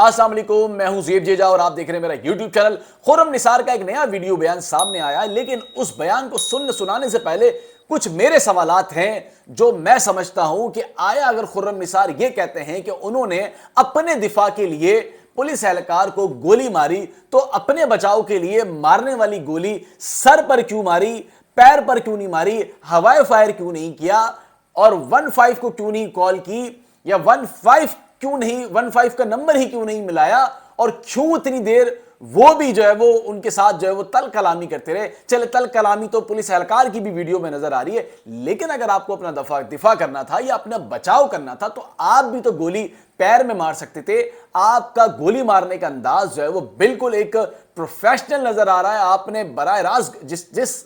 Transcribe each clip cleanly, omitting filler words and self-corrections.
السلام علیکم، میں ہوں زیب جیجا اور آپ دیکھ رہے ہیں میرا یوٹیوب چینل۔ خرم نثار کا ایک نیا ویڈیو بیان سامنے آیا ہے، لیکن اس بیان کو سنانے سے پہلے کچھ میرے سوالات ہیں جو میں سمجھتا ہوں کہ آیا اگر خرم نثار یہ کہتے ہیں کہ انہوں نے اپنے دفاع کے لیے پولیس اہلکار کو گولی ماری تو اپنے بچاؤ کے لیے مارنے والی گولی سر پر کیوں ماری، پیر پر کیوں نہیں ماری، ہوائے فائر کیوں نہیں کیا اور 15 کو کیوں نہیں کال کی، یا 15 کیوں نہیں 15 کا نمبر ہی کیوں نہیں ملایا، اور کیوں اتنی دیر وہ بھی جو ہے وہ ان کے ساتھ جو ہے وہ تل کلامی کرتے رہے۔ چلے تل کلامی تو پولیس اہلکار کی بھی ویڈیو میں نظر آ رہی ہے، لیکن اگر آپ کو اپنا دفاع کرنا تھا یا اپنا بچاؤ کرنا تھا تو آپ بھی تو گولی پیر میں مار سکتے تھے۔ آپ کا گولی مارنے کا انداز جو ہے وہ بالکل ایک پروفیشنل نظر آ رہا ہے۔ آپ نے براہ راست جس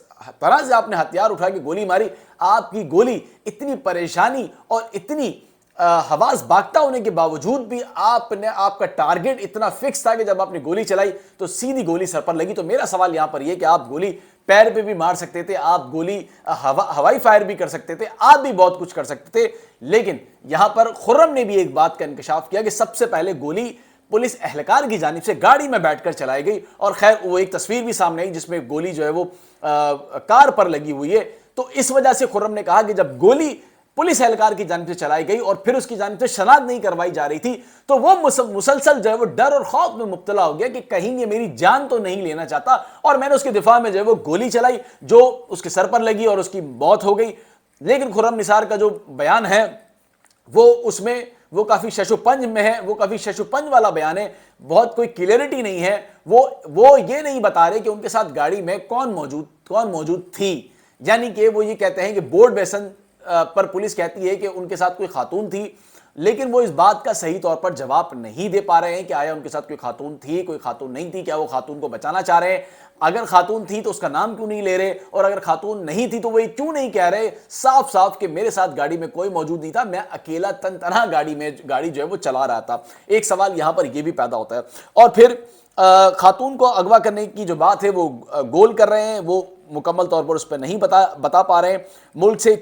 طرح سے آپ نے ہتھیار اٹھا کے گولی ماری، آپ کی گولی اتنی پریشانی اور اتنی حواس باختہ ہونے کے باوجود بھی آپ کا ٹارگٹ اتنا فکس تھا کہ جب آپ نے گولی چلائی تو سیدھی گولی سر پر لگی۔ تو میرا سوال یہاں پر یہ کہ آپ گولی پیر پہ بھی مار سکتے تھے، آپ گولی ہوائی فائر بھی کر سکتے تھے، آپ بھی بہت کچھ کر سکتے تھے، لیکن یہاں پر خرم نے بھی ایک بات کا انکشاف کیا کہ سب سے پہلے گولی پولیس اہلکار کی جانب سے گاڑی میں بیٹھ کر چلائی گئی، اور خیر وہ ایک تصویر بھی سامنے آئی جس میں گولی جو ہے وہ کار پر لگی ہوئی ہے۔ تو اس وجہ سے خرم نے کہا کہ جب گولی پولیس اہلکار کی جانب سے چلائی گئی اور پھر اس کی جانب سے شناخت نہیں کروائی جا رہی تھی تو وہ مسلسل جو ہے وہ ڈر اور خوف میں مبتلا ہو گیا کہ کہیں یہ میری جان تو نہیں لینا چاہتا، اور میں نے اس کے دفاع میں جو ہے وہ گولی چلائی جو اس کے سر پر لگی اور اس کی موت ہو گئی۔ لیکن خرم نثار کا جو بیان ہے وہ اس میں وہ کافی شش و پنج میں ہے، وہ کافی شش و پنج والا بیان ہے، بہت کوئی کلیئرٹی نہیں ہے۔ وہ یہ نہیں بتا رہے کہ ان کے ساتھ گاڑی میں کون موجود تھی، یعنی کہ وہ یہ کہتے ہیں کہ بورڈ بیسن پر پولیس کہتی ہے کہ ان کے ساتھ کوئی خاتون تھی، لیکن وہ اس بات کا صحیح طور پر جواب نہیں دے پا رہے ہیں کہ آیا ان کے ساتھ کوئی خاتون تھی، کوئی خاتون نہیں تھی، کیا وہ خاتون کو بچانا چاہ رہے ہیں، اگر خاتون تھی تو اس کا نام کیوں نہیں لے رہے، اور اگر خاتون نہیں تھی تو وہ کیوں نہیں کہہ رہے صاف صاف کہ میرے ساتھ گاڑی میں کوئی موجود نہیں تھا، میں اکیلا تنہا گاڑی جو ہے وہ چلا رہا تھا۔ ایک سوال یہاں پر یہ بھی پیدا ہوتا ہے۔ اور پھر خاتون کو اغوا کرنے کی جو بات ہے وہ گول کر رہے ہیں، وہ مکمل طور پر اس پہ نہیں بتا پا رہے ہیں۔ ملک سے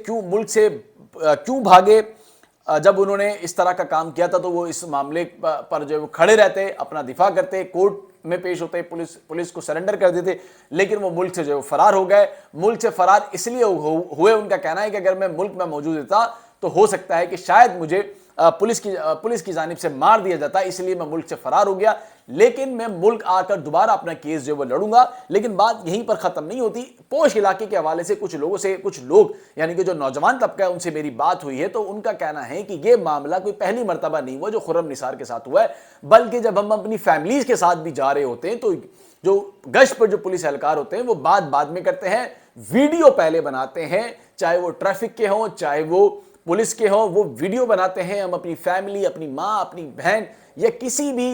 کیوں بھاگے؟ جب انہوں نے اس طرح کا کام کیا تھا تو وہ اس معاملے پر جو وہ کھڑے رہتے، اپنا دفاع کرتے، کورٹ میں پیش ہوتے، پولیس کو سرنڈر کر دیتے، لیکن وہ ملک سے جو فرار ہو گئے۔ ملک سے فرار اس لیے ہوئے، ان کا کہنا ہے کہ اگر میں ملک میں موجود رہتا تو ہو سکتا ہے کہ شاید مجھے پولیس کی جانب سے مار دیا جاتا، اس لیے میں ملک سے فرار ہو گیا، لیکن میں ملک آ کر دوبارہ اپنا کیس جو وہ لڑوں گا۔ لیکن بات یہیں پر ختم نہیں ہوتی۔ پوش علاقے کے حوالے سے کچھ لوگ یعنی کہ جو نوجوان طبقہ ہے ان سے میری بات ہوئی ہے، تو ان کا کہنا ہے کہ یہ معاملہ کوئی پہلی مرتبہ نہیں ہوا جو خرم نثار کے ساتھ ہوا ہے، بلکہ جب ہم اپنی فیملیز کے ساتھ بھی جا رہے ہوتے ہیں تو جو گشت پر جو پولیس اہلکار ہوتے ہیں وہ بعد میں کرتے ہیں، ویڈیو پہلے بناتے ہیں، چاہے وہ ٹریفک کے ہوں چاہے وہ پولیس کے ہوں، وہ ویڈیو بناتے ہیں۔ ہم اپنی فیملی، اپنی ماں، اپنی بہن یا کسی بھی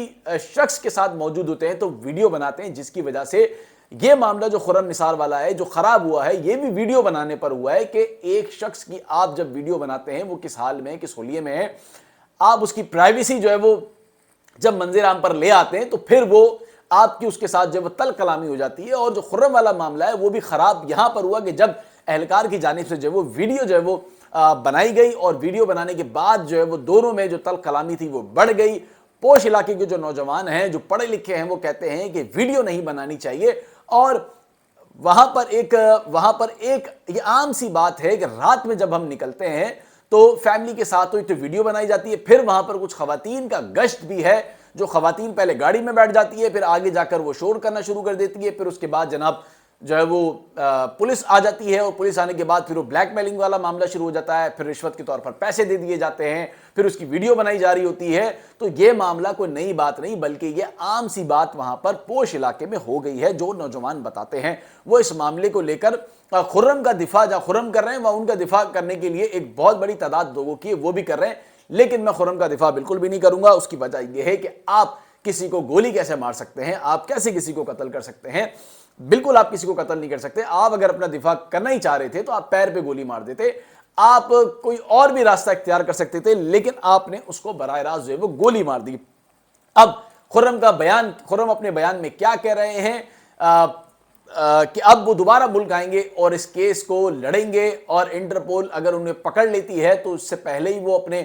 شخص کے ساتھ موجود ہوتے ہیں تو ویڈیو بناتے ہیں، جس کی وجہ سے یہ معاملہ جو خرم نثار والا ہے جو خراب ہوا ہے، یہ بھی ویڈیو بنانے پر ہوا ہے کہ ایک شخص کی آپ جب ویڈیو بناتے ہیں وہ کس حال میں ہے، کس حلیے میں ہے، آپ اس کی پرائیویسی جو ہے وہ جب منظر عام پر لے آتے ہیں تو پھر وہ آپ کی اس کے ساتھ جو وہ تل کلامی ہو جاتی ہے۔ اور جو خرم والا معاملہ ہے وہ بھی خراب یہاں پر ہوا کہ جب اہلکار کی جانب سے جو وہ ویڈیو جو ہے وہ بنائی گئی، اور ویڈیو بنانے کے بعد جو ہے وہ دونوں میں جو تل کلامی تھی وہ بڑھ گئی۔ پوش علاقے کے جو نوجوان ہیں جو پڑھے لکھے ہیں وہ کہتے ہیں کہ ویڈیو نہیں بنانی چاہیے، اور وہاں پر ایک یہ عام سی بات ہے کہ رات میں جب ہم نکلتے ہیں تو فیملی کے ساتھ تو ویڈیو بنائی جاتی ہے، پھر وہاں پر کچھ خواتین کا گشت بھی ہے، جو خواتین پہلے گاڑی میں بیٹھ جاتی ہے، پھر آگے جا کر وہ شور کرنا شروع کر دیتی ہے، پھر اس کے بعد جناب جو ہے وہ پولیس آ جاتی ہے، اور پولیس آنے کے بعد پھر وہ بلیک میلنگ والا معاملہ شروع ہو جاتا ہے، پھر رشوت کے طور پر پیسے دے دیے جاتے ہیں، پھر اس کی ویڈیو بنائی جا رہی ہوتی ہے۔ تو یہ معاملہ کوئی نئی بات نہیں، بلکہ یہ عام سی بات وہاں پر پوش علاقے میں ہو گئی ہے۔ جو نوجوان بتاتے ہیں وہ اس معاملے کو لے کر خرم کا دفاع جہاں خرم کر رہے ہیں، وہ ان کا دفاع کرنے کے لیے ایک بہت بڑی تعداد لوگوں کی وہ بھی کر رہے ہیں، لیکن میں خرم کا دفاع بالکل بھی نہیں کروں گا۔ اس کی وجہ یہ ہے کہ آپ کسی کو گولی کیسے مار سکتے ہیں، آپ کیسے کسی کو قتل کر سکتے ہیں؟ بالکل آپ کسی کو قتل نہیں کر سکتے۔ آپ اگر اپنا دفاع کرنا ہی چاہ رہے تھے تو آپ پیر پہ گولی مار دیتے، آپ کوئی اور بھی راستہ اختیار کر سکتے تھے، لیکن آپ نے اس کو براہ راست جو ہے وہ گولی مار دی۔ اب خرم اپنے بیان میں کیا کہہ رہے ہیں کہ اب وہ دوبارہ ملک آئیں گے اور اس کیس کو لڑیں گے، اور انٹرپول اگر انہیں پکڑ لیتی ہے تو اس سے پہلے ہی وہ اپنے